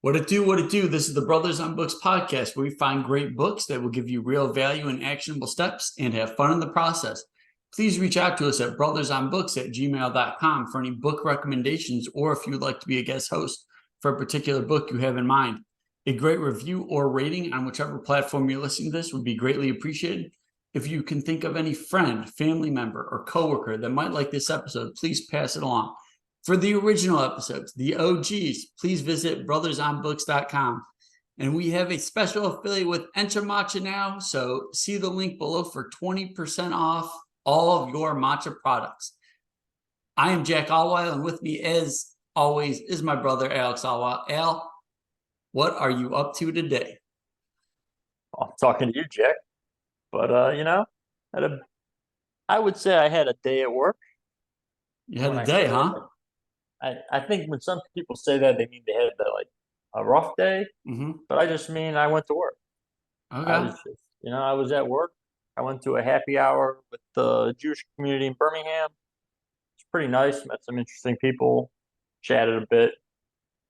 What it do, what it do. This is the Brothers on Books podcast where we find great books that will give you real value and actionable steps and have fun in the process. Please reach out to us at brothersonbooks@gmail.com for any book recommendations or if you would like to be a guest host for a particular book you have in mind. A great review or rating on whichever platform you're listening to this would be greatly appreciated. If you can think of any friend, family member, or coworker that might like this episode, please pass it along. For the original episodes, the OGs, please visit brothersonbooks.com. And we have a special affiliate with Encha Matcha now, so see the link below for 20% off all of your matcha products. I am Jack Alwile, and with me, as always, is my brother, Alex Alwile. Al, what are you up to today? I'm talking to you, Jack. But had a I would say I had a day at work. You had When a I say day, that, huh? I think when some people say that, they mean they had a rough day. Mm-hmm. But I just mean I went to work. I was Okay. just, I was at work. I went to a happy hour with the Jewish community in Birmingham. It's pretty nice. Met some interesting people. Chatted a bit.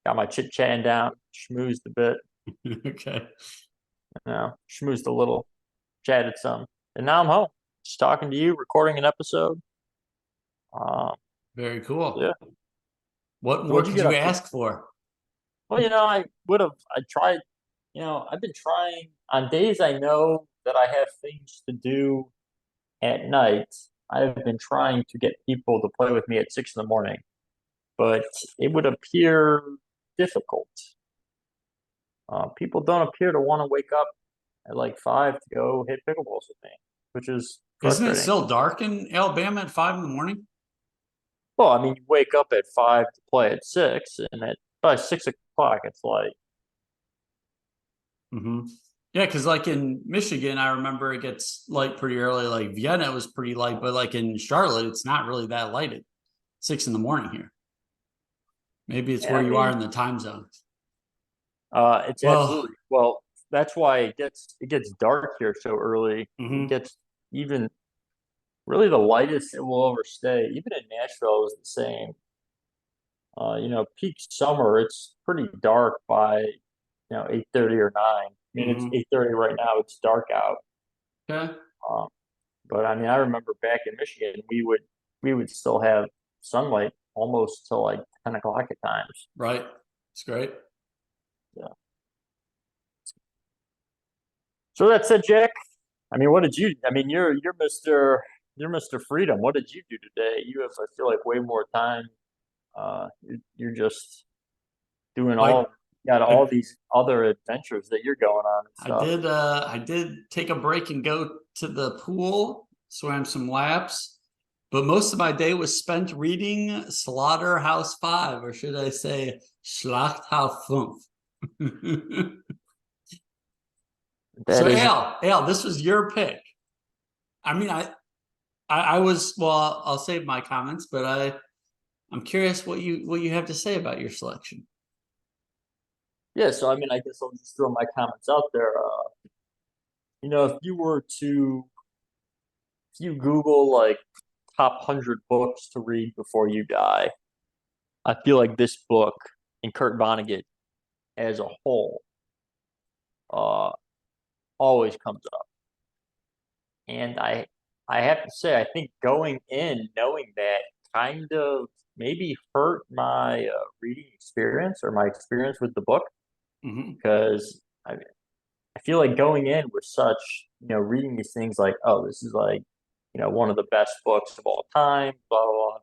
Got my chit chatting down. Schmoozed a bit. Okay. Schmoozed a little. Chatted some. And now I'm home. Just talking to you, recording an episode. Um, Very cool. yeah. What So more what'd you could get you up to? ask for? Well, I tried, I've been trying on days I know that I have things to do at night. I've been trying to get people to play with me at 6 in the morning, but it would appear difficult. People don't appear to want to wake up at like 5 to go hit pickleballs with me, which is Isn't it frustrating. still dark in Alabama at 5 in the morning? Well, I mean, you wake up at 5 to play at 6, and by 6 o'clock, it's like, Mm-hmm. Yeah, because like in Michigan, I remember it gets light pretty early. Like Vienna was pretty light, but like in Charlotte, it's not really that light at 6 in the morning here. Maybe it's yeah, where I you are mean, in the time zone. It's Well, absolutely well. That's why it gets dark here so early. It mm-hmm. gets even really the lightest it will ever stay. Even in Nashville is the same. Peak summer, it's pretty dark by 8:30 or 9. I mean, it's Mm-hmm. 8:30 right now. It's dark out. Okay. Um, but I mean, I remember back in Michigan, we would still have sunlight almost till like 10 o'clock at times. Right. It's great. Yeah. So that said, Jack, I mean, what did you? I mean, you're Mr. Freedom. What did you do today? You have, I feel like, way more time. You're just doing Like got all I, these other adventures that you're going on and I stuff. did I did take a break and go to the pool, swam some laps, but most of my day was spent reading Slaughterhouse Five, or should I say Schlachthouse Fünf. So That is, Al, this was your pick. I mean, I was well. I'll save my comments, but I'm curious what you have to say about your selection. yeah. So I mean, I guess I'll just throw my comments out there. If you were to, if you Google like top 100 books to read before you die, I feel like this book and Kurt Vonnegut as a whole, uh, always comes up. And I have to say, I think going in knowing that kind of maybe hurt my reading experience or my experience with the book Mm-hmm. because I feel like going in with such, reading these things like, oh, this is like, one of the best books of all time, blah, blah, blah.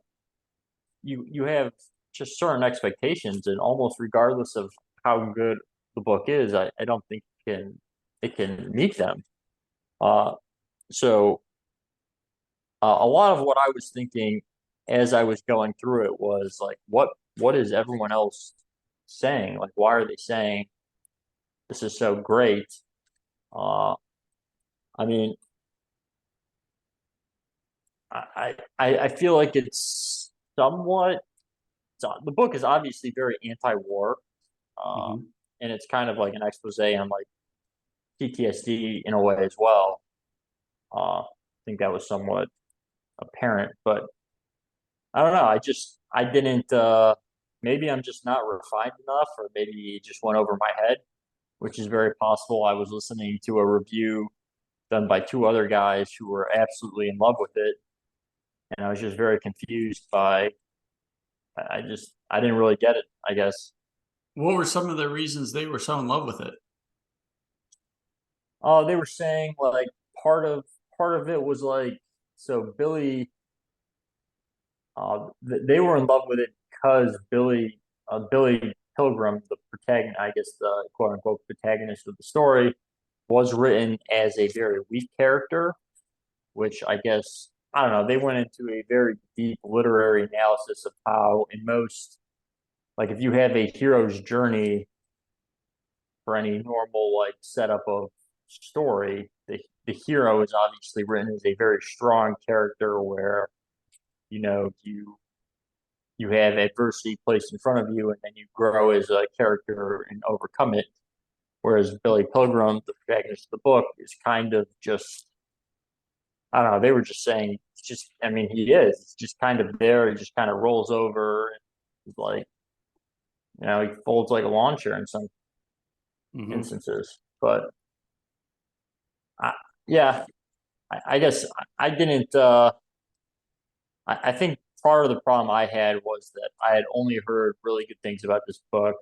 You have just certain expectations, and almost regardless of how good the book is, I don't think it can meet them. Uh, so a lot of what I was thinking as I was going through it was like, what is everyone else saying? Like, why are they saying this is so great? Uh, I mean, I feel like it's somewhat. The book is obviously very anti-war, uh, Mm-hmm. and it's kind of like an expose on like PTSD in a way as well. I think that was somewhat apparent, but I don't know. I didn't. maybe I'm just not refined enough, or maybe it just went over my head, which is very possible. I was listening to a review done by two other guys who were absolutely in love with it, and I was just very confused by. I didn't really get it, I guess. What were some of the reasons they were so in love with it? They were saying like part of it was like, so Billy, they were in love with it because Billy Pilgrim, the protagonist, I guess the quote unquote protagonist of the story, was written as a very weak character, which I guess, I don't know, they went into a very deep literary analysis of how in most, like if you have a hero's journey for any normal like setup of story, the hero is obviously written as a very strong character where, you know, you have adversity placed in front of you and then you grow as a character and overcome it. Whereas Billy Pilgrim, the protagonist of the book, is kind of just, I don't know, they were just saying, it's just, I mean, he is. It's just kind of there. He just kind of rolls over and he's like, you know, he folds like a lawn chair in some Mm-hmm. instances. But I, yeah, I guess I didn't, I think part of the problem I had was that I had only heard really good things about this book.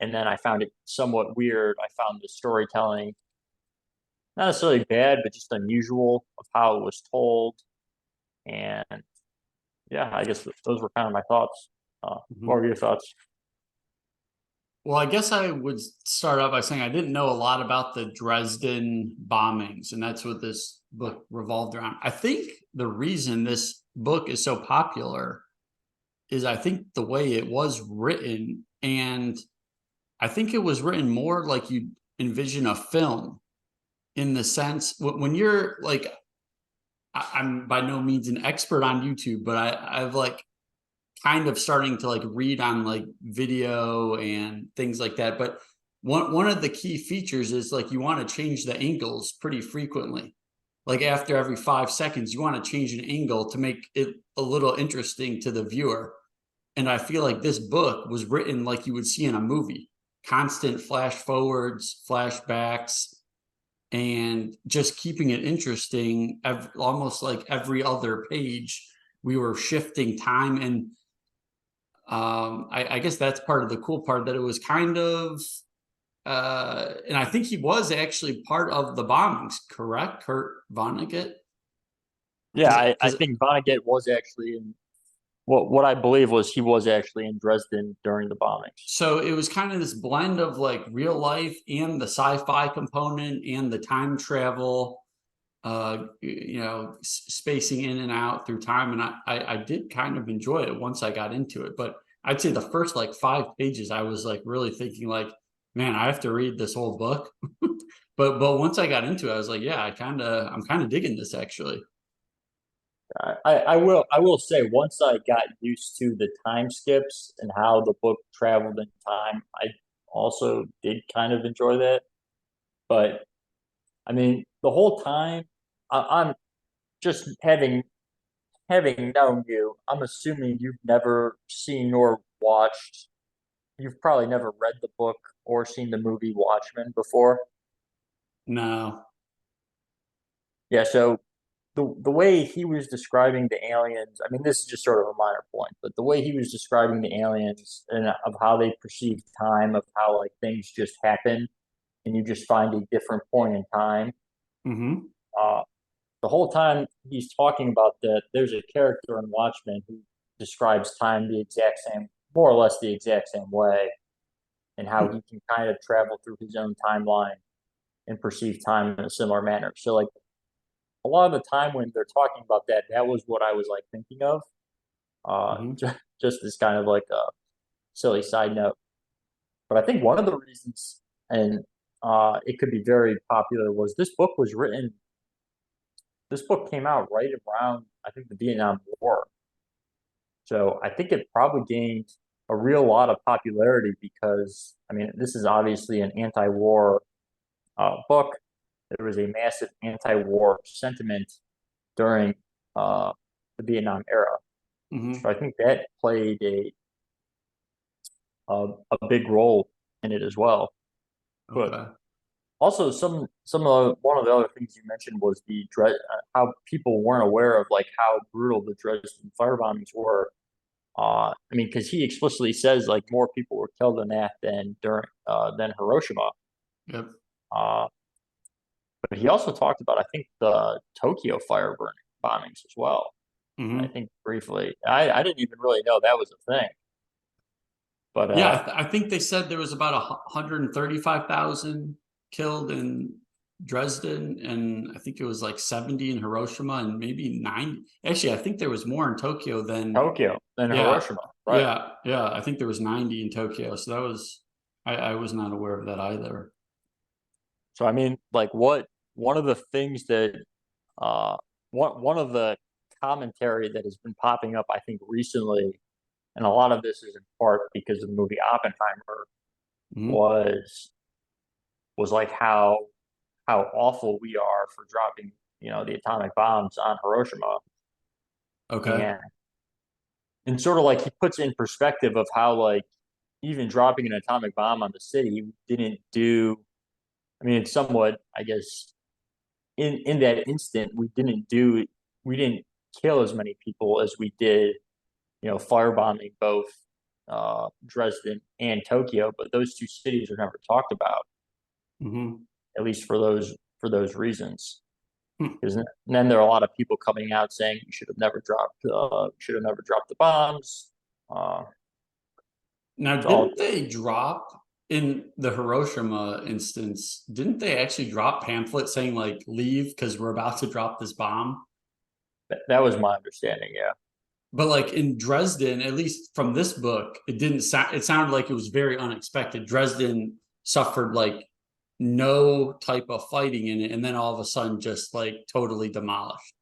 And then I found it somewhat weird. I found the storytelling not necessarily bad, but just unusual of how it was told. And yeah, I guess those were kind of my thoughts. Mm-hmm. What were your thoughts? Well, I guess I would start out by saying I didn't know a lot about the Dresden bombings, and that's what this book revolved around. I think the reason this book is so popular is I think the way it was written, and I think it was written more like you envision a film in the sense when you're like, I'm by no means an expert on YouTube, but I've like kind of starting to like read on like video and things like that. But one of the key features is like you want to change the angles pretty frequently. Like after every 5 seconds, you want to change an angle to make it a little interesting to the viewer. And I feel like this book was written like you would see in a movie, constant flash forwards, flashbacks, and just keeping it interesting. Almost like every other page, we were shifting time. And I guess that's part of the cool part, that it was kind of, and I think he was actually part of the bombings, correct? Kurt Vonnegut? Yeah, I Because think Vonnegut was actually in what I believe was he was actually in Dresden during the bombings. so it was kind of this blend of like real life and the sci-fi component and the time travel, spacing in and out through time. And I did kind of enjoy it once I got into it. But I'd say the first like 5 pages, I was like really thinking like, man, I have to read this whole book. But once I got into it, I was like, yeah, I'm kind of digging this actually. I will say once I got used to the time skips and how the book traveled in time, I also did kind of enjoy that. But I mean, the whole time I'm just having known you, I'm assuming you've never seen or watched. You've probably never read the book or seen the movie Watchmen before. No. Yeah, so the way he was describing the aliens, I mean, this is just sort of a minor point, but the way he was describing the aliens and of how they perceive time, of how like things just happen and you just find a different point in time. Mm-hmm. Uh, the whole time he's talking about that, there's a character in Watchmen who describes time the exact same, more or less the exact same way, and how he can kind of travel through his own timeline and perceive time in a similar manner. So like a lot of the time when they're talking about that, that was what I was like thinking of. Mm-hmm. Just as kind of like a silly side note. But I think one of the reasons, and it could be very popular, was this book was written. This book came out right around, I think, the Vietnam War. So I think it probably gained a real lot of popularity because, I mean, this is obviously an anti-war book. There was a massive anti-war sentiment during uh, the Vietnam era. Mm-hmm. So I think that played a a big role in it as well. But Okay. also, some of one of the other things you mentioned was how people weren't aware of like how brutal the Dresden firebombings were. I mean, because he explicitly says like more people were killed in that than Hiroshima. Yep. Uh, but he also talked about I think the Tokyo fire burning bombings as well. I Hmm. think briefly. I didn't even really know that was a thing. But Yeah, I think they said there was about 135,000 killed in Dresden, and I think it was like 70 in Hiroshima, and maybe 90. Actually, I think there was more in Tokyo than, Tokyo than yeah, Hiroshima, right? yeah. I think there was 90 in Tokyo. So that was, I was not aware of that either. So I mean, like what one of the things that one of the commentary that has been popping up, I think, recently, and a lot of this is in part because of the movie Oppenheimer, Hmm. was like how awful we are for dropping, the atomic bombs on Hiroshima, Okay. and sort of like he puts in perspective of how like even dropping an atomic bomb on the city didn't do. I mean, it's somewhat, I guess, in that instant, we didn't kill as many people as we did, firebombing both Dresden and Tokyo, but those two cities are never talked about, Hmm. at least for those reasons. Because then there are a lot of people coming out saying you should have never dropped the bombs. Uh, Now, it's all didn't they drop in the Hiroshima instance? Didn't they actually drop pamphlets saying like leave because we're about to drop this bomb? that was my understanding. Yeah. But like in Dresden, at least from this book, it didn't sound. It sounded like it was very unexpected. Dresden suffered like no type of fighting in it, and then all of a sudden, just like totally demolished.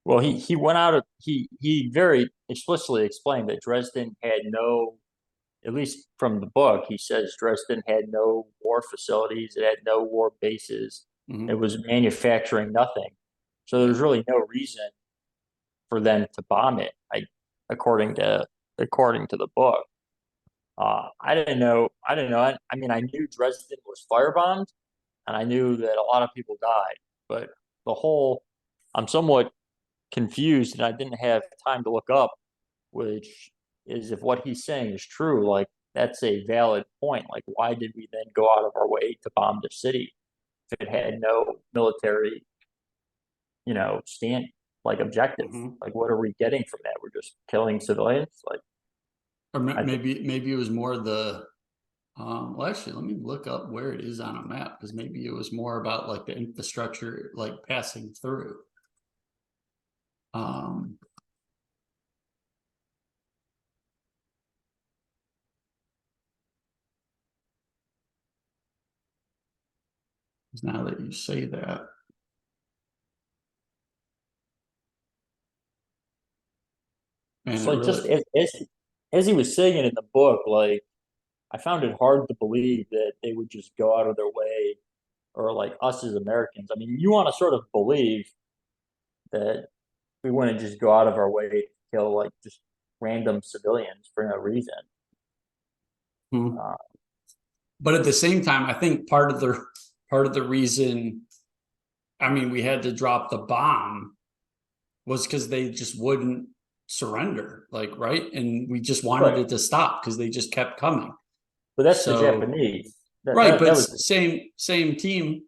Well, he went out of he very explicitly explained that Dresden had no, at least from the book, he says Dresden had no war facilities, it had no war bases, it Hmm. was manufacturing nothing. So Yeah. there's really no reason for them to bomb it. According to the book. I didn't know. I didn't know. I mean, I knew Dresden was firebombed, and I knew that a lot of people died. But the whole, I'm somewhat confused, and I didn't have time to look up, which is if what he's saying is true, like that's a valid point. Like, why did we then go out of our way to bomb the city if it had no military, stand like objective? Hmm. Like, what are we getting from that? We're just killing civilians. Like, Or I think, maybe it was more the. Well, actually, let me look up where it is on a map because maybe it was more about like the infrastructure like passing through. Um, 'Cause now that you say that, man, it's it like really. just as he was saying it in the book, like I found it hard to believe that they would just go out of their way, or like us as Americans. I mean, you want to sort of believe that we wouldn't just go out of our way to kill like just random civilians for no reason. Hmm. Uh, But at the same time, I think part of the reason, I mean, we had to drop the bomb was because they just wouldn't surrender, like, right? And we just wanted right, it to stop because they just kept coming. but that's the So, Japanese. right, but That was same team.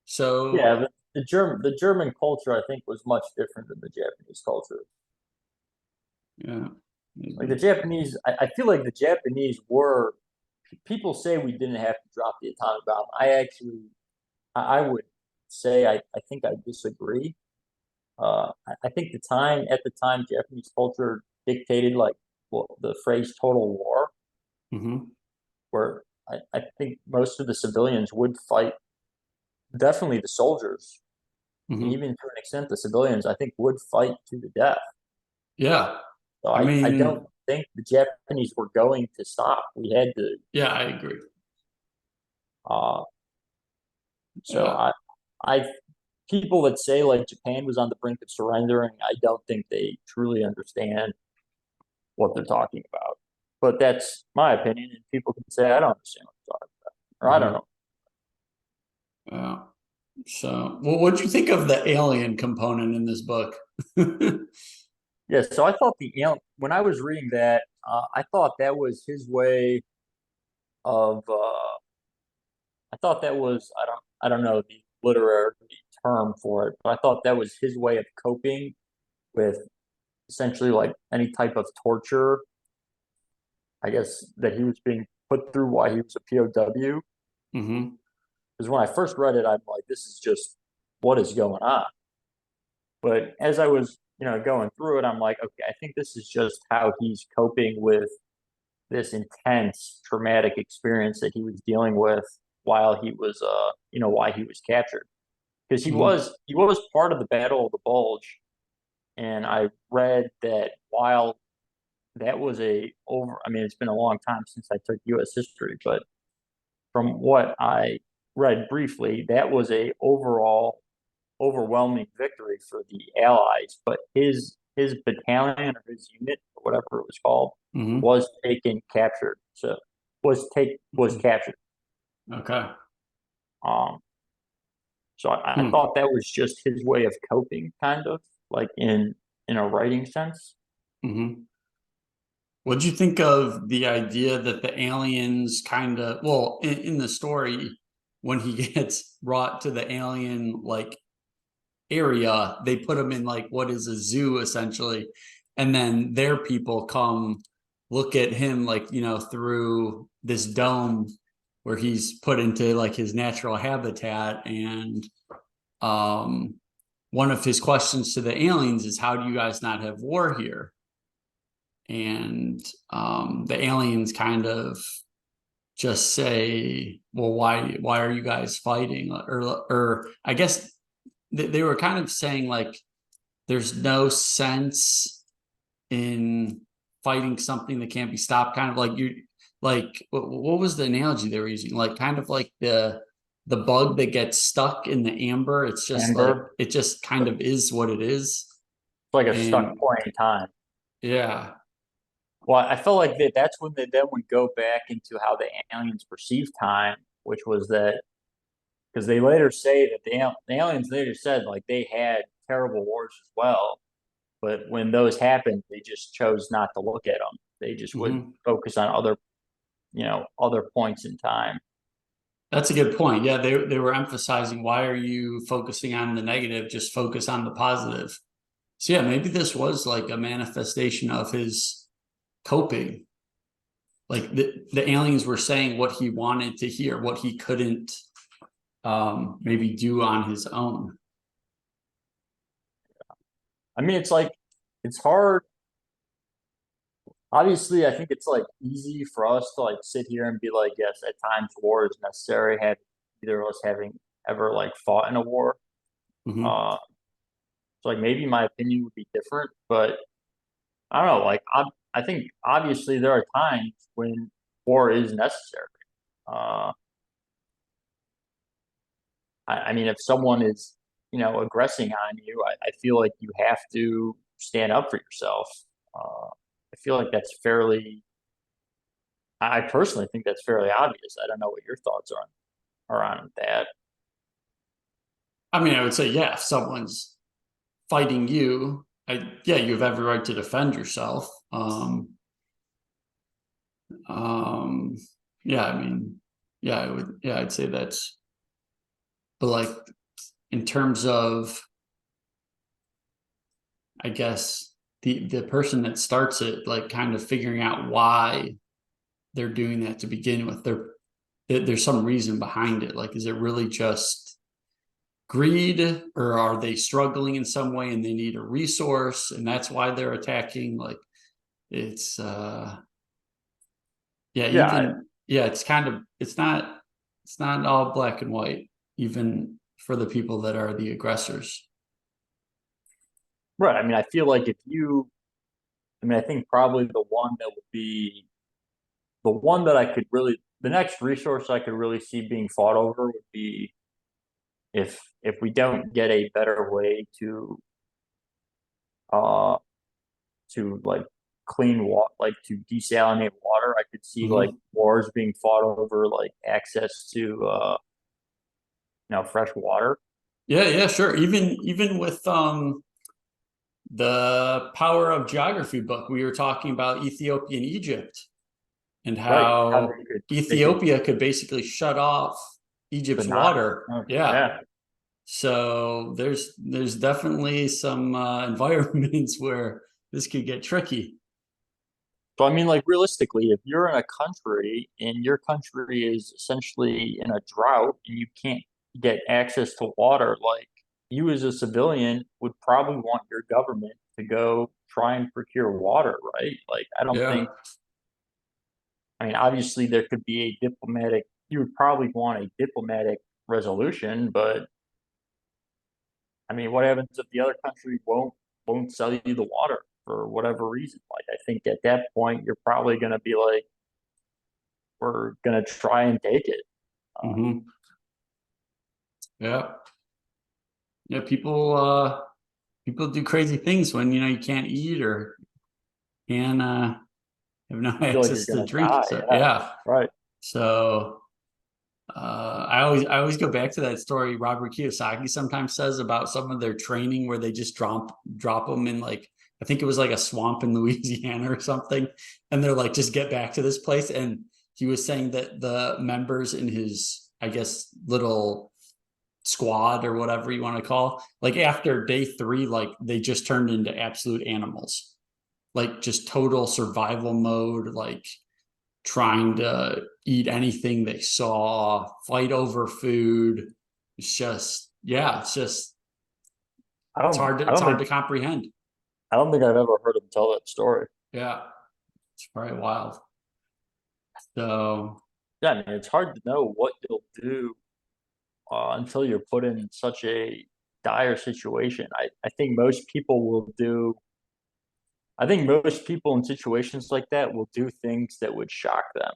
So, yeah. The German culture, I think, was much different than the Japanese culture. yeah, Like the maybe. Japanese, I feel like the Japanese were. People say we didn't have to drop the atomic bomb. I would say I think I disagree. I think at the time Japanese culture dictated like the phrase total war, Hmm. where I think most of the civilians would fight. Definitely the soldiers, and Hmm. even to an extent the civilians, I think would fight to the death. Yeah. So I I don't mean, think the Japanese were going to stop. We had to. yeah, I agree. Uh, so Yeah. I people that say like Japan was on the brink of surrendering, I don't think they truly understand what they're talking about. but that's my opinion, and people can say I don't understand what you're talking about, or I don't Mhm. know. Yeah. So, well, what do you think of the alien component in this book? Yeah, so I thought the alien when I was reading that, I thought that was his way of. I thought that was I don't know the literary term for it, but I thought that was his way of coping with essentially like any type of torture, I guess, that he was being put through while he was a POW. Hmm. Because when I first read it, I'm like, this is just what is going on. But as I was, going through it, I'm like, okay, I think this is just how he's coping with this intense traumatic experience that he was dealing with while he was, while he was captured. Because Hmm. he was part of the Battle of the Bulge, and I read that while that was a over, I mean, it's been a long time since I took U.S. history, but from what I read briefly, that was a overall overwhelming victory for the Allies. But his battalion or his unit or whatever it was called Hmm. was taken captured. So was captured. Okay. Um, so I Hmm. thought that was just his way of coping, kind of like in a writing sense. Hmm. What'd you think of the idea that the aliens kind of, well, in the story, when he gets brought to the alien like area, they put him in like what is a zoo essentially, and then their people come look at him like through this dome where he's put into like his natural habitat, and um one of his questions to the aliens is, how do you guys not have war here? And the aliens kind of just say, well, why are you guys fighting? Or I guess they were kind of saying like there's no sense in fighting something that can't be stopped. Kind of like you, like what was the analogy they were using? Like kind of like the bug that gets stuck in the amber. It's just like Amber, it just kind of is what it is. it's like a stuck And point in time. yeah. Well, I felt like that's when they then would go back into how the aliens perceive time, which was that because they later say that the aliens later said like they had terrible wars as well, but when those happened, they just chose not to look at them. They just would Mhm. focus on other points in time. That's a good point. Yeah, they were emphasizing, why are you focusing on the negative? Just focus on the positive. So yeah, maybe this was like a manifestation of his coping. Like the aliens were saying what he wanted to hear, what he couldn't maybe do on his own. I mean, it's like it's hard. Obviously, I think it's like easy for us to like sit here and be like, yes, at times war is necessary. Had either of us having ever like fought in a war. Hmm. Uh, so like maybe my opinion would be different, but I don't know. Like I think obviously there are times when war is necessary. Uh, I mean, if someone is aggressing on you, I feel like you have to stand up for yourself. I feel like that's fairly. I personally think that's fairly obvious. I don't know what your thoughts are on that. I mean, I would say, yeah, if someone's fighting you, yeah, you have every right to defend yourself. Um, yeah, I mean, yeah, I would, yeah, I'd say that's, but like in terms of, I guess the person that starts it, like kind of figuring out why they're doing that to begin with. There's some reason behind it. Like, is it really just greed, or are they struggling in some way and they need a resource and that's why they're attacking? Like, it's yeah, Yeah, I, even yeah, it's kind of it's not all black and white, even for the people that are the aggressors. right. I mean, I feel like if you, I mean, I think probably the one that would be the one that I could really, the next resource I could really see being fought over would be if we don't get a better way uh to like clean water, like to desalinate water. I could see like Hmm. wars being fought over like access to fresh water. Yeah, yeah, sure. Even with the Power of Geography book, we were talking about Ethiopia and Egypt and Right. How how they could Ethiopia could basically shut off Egypt's deny. water. Yeah. Yeah. So there's definitely some environments where this could get tricky. So I mean, like realistically, if you're in a country and your country is essentially in a drought and you can't get access to water, like you as a civilian would probably want your government to go try and procure water, right? Like I don't Yeah. think, I mean, obviously there could be a diplomatic, you would probably want a diplomatic resolution, but I mean, what happens if the other country won't sell you the water for whatever reason? Like I think at that point you're probably going to be like, we're gonna try and take it. Hmm. Yeah. Yeah. People do crazy things when you can't eat or can have no You feel like you're access to gonna drink. die. So Yeah, yeah. right. So I always go back to that story Robert Kiyosaki sometimes says about some of their training where they just drop them in like I think it was like a swamp in Louisiana or something, and they're like just get back to this place. And he was saying that the members in his I guess little squad or whatever you want to call like after day three like they just turned into absolute animals like just total survival mode like trying to eat anything they saw, fight over food. It's just, yeah, I it's don't hard think to comprehend. I've ever heard him tell that story. Yeah, it's probably wild. So, Yeah, I mean, it's hard to know what you'll do until you're put in such a dire situation. I think most people will do. I think most people in situations like that will do things that would shock them,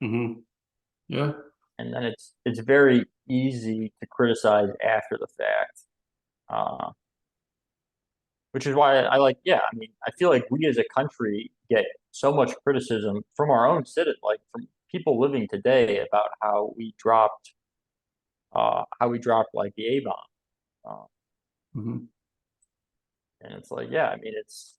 mhm. Yeah, and then it's very easy to criticize after the fact. Uh, which is why I like, yeah, I mean, I feel like we as a country get so much criticism from our own citizens, like from people living today about how we dropped like the A bomb. Uh, mhm. and it's like, yeah, I mean, it's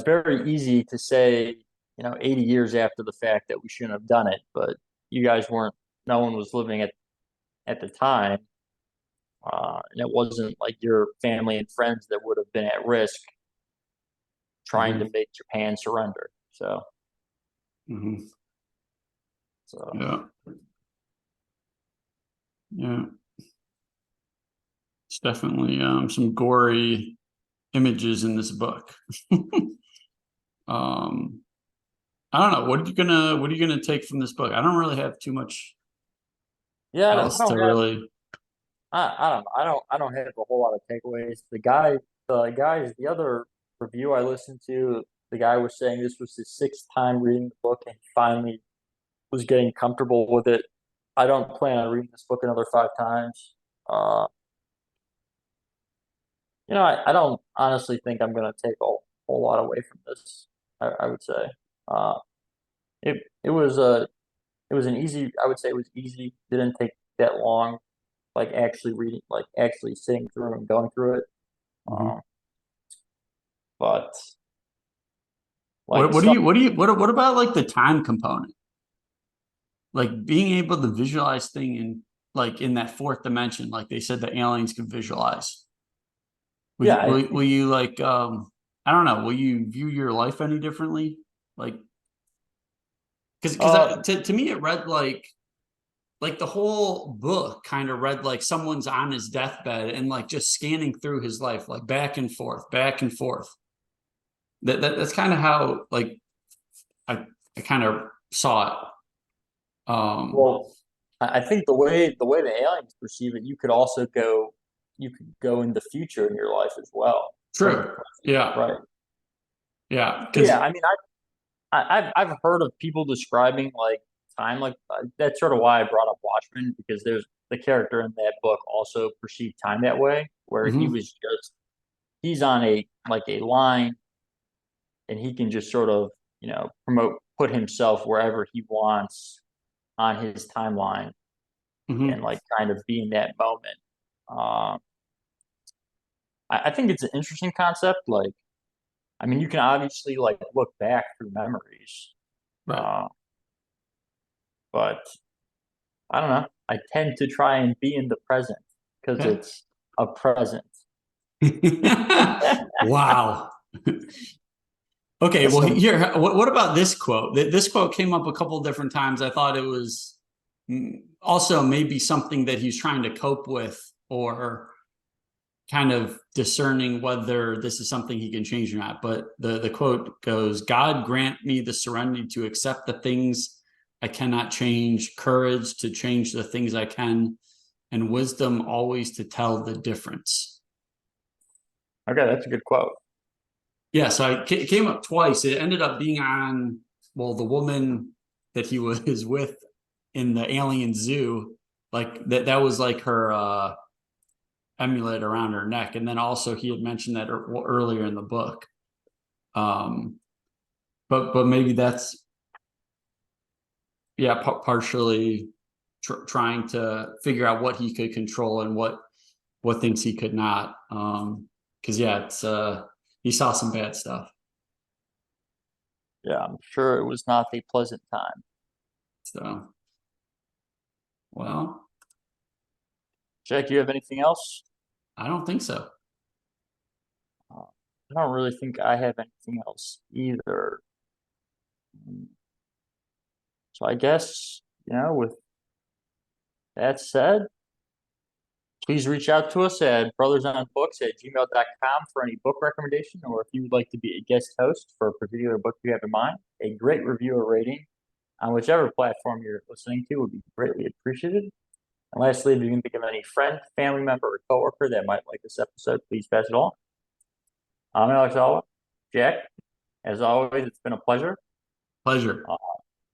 very easy to say, 80 years after the fact that we shouldn't have done it, but you guys weren't, no one was living at the time. And it wasn't like your family and friends that would have been at risk trying to Mhm. make Japan surrender. Mhm. So Yeah, yeah. It's definitely some gory images in this book. um, I don't know. What are you gonna take from this book? I don't really have too much yeah, I else don't to have really. I don't know. I don't have a whole lot of takeaways. The other review I listened to, the guy was saying this was his sixth time reading the book and he finally was getting comfortable with it. I don't plan on reading this book another five times. Uh, I don't honestly think I'm going to take a whole lot away from this. I would say uh, it was an easy. I would say it was easy. Didn't take that long. Like actually reading, like actually sitting through and going through it. Mhm. Um, but like What stuff. what about like the time component? Like being able to visualize thing in like in that fourth dimension, like they said the aliens can visualize. Yeah, I Will think, you like I don't know, will you view your life any differently? Like because uh, to me it read like the whole book kind of read like someone's on his deathbed and like just scanning through his life, like back and forth, back and forth. That's kind of how like I kind of saw it. well, I think the way the aliens perceive it, you could go in the future in your life as well from the True. present, Yeah. right? Yeah. But yeah, Because I mean, I've heard of people describing like time like that's sort of why I brought up Watchmen because there's the character in that book also perceived time that way, where mhm. he's on a like a line and he can just sort of, put himself wherever he wants on his timeline and Mhm. like kind of be in that moment. Um, I think it's an interesting concept. Like, I mean, you can obviously like look back through memories, Right. uh, but I don't know. I tend to try and be in the present because Okay. it's a present. Wow. Okay, That's well, some, here, what about this quote? This quote came up a couple different times. I thought it was also maybe something that he's trying to cope with or kind of discerning whether this is something he can change or not. But the quote goes, God grant me the serenity to accept the things I cannot change, courage to change the things I can, and wisdom always to tell the difference. okay, that's a good quote. Yeah, so it came up twice. It ended up being on, well, the woman that he was with in the alien zoo, like that was like her amulet around her neck. And then also he had mentioned that earlier in the book. Um, but maybe that's, yeah, partially trying to figure out what he could control and what things he could not. Because yeah, it's he saw some bad stuff. Yeah, I'm sure it was not a pleasant time. So, well, Jack, you have anything else? I don't think so. Uh, I don't really think I have anything else either. So I guess, with that said, please reach out to us at brothersonbooks@gmail.com for any book recommendation, or if you would like to be a guest host for a particular book you have in mind, a great review or rating on whichever platform you're listening to would be greatly appreciated. And lastly, if you can think of any friend, family member, or coworker that might like this episode, please pass it along. I'm Alex Alva. Jack, as always, it's been a pleasure. Pleasure. Uh,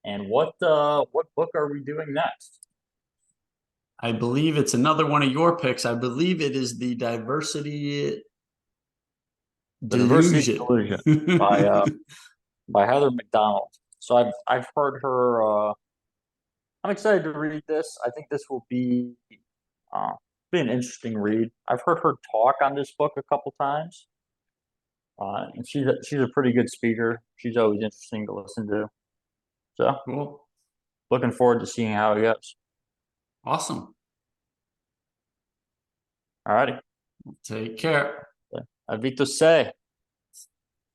and what book are we doing next? I believe it's another one of your picks. I believe it is the Diversity The Diversity Delusion. Delusion by Heather McDonald. So I've heard her. I'm excited to read this. I think this will uh, be an interesting read. I've heard her talk on this book a couple times, and she's a pretty good speaker. She's always interesting to listen to. So Cool. looking forward to seeing how it goes. Awesome. All righty. Take care. Avito say.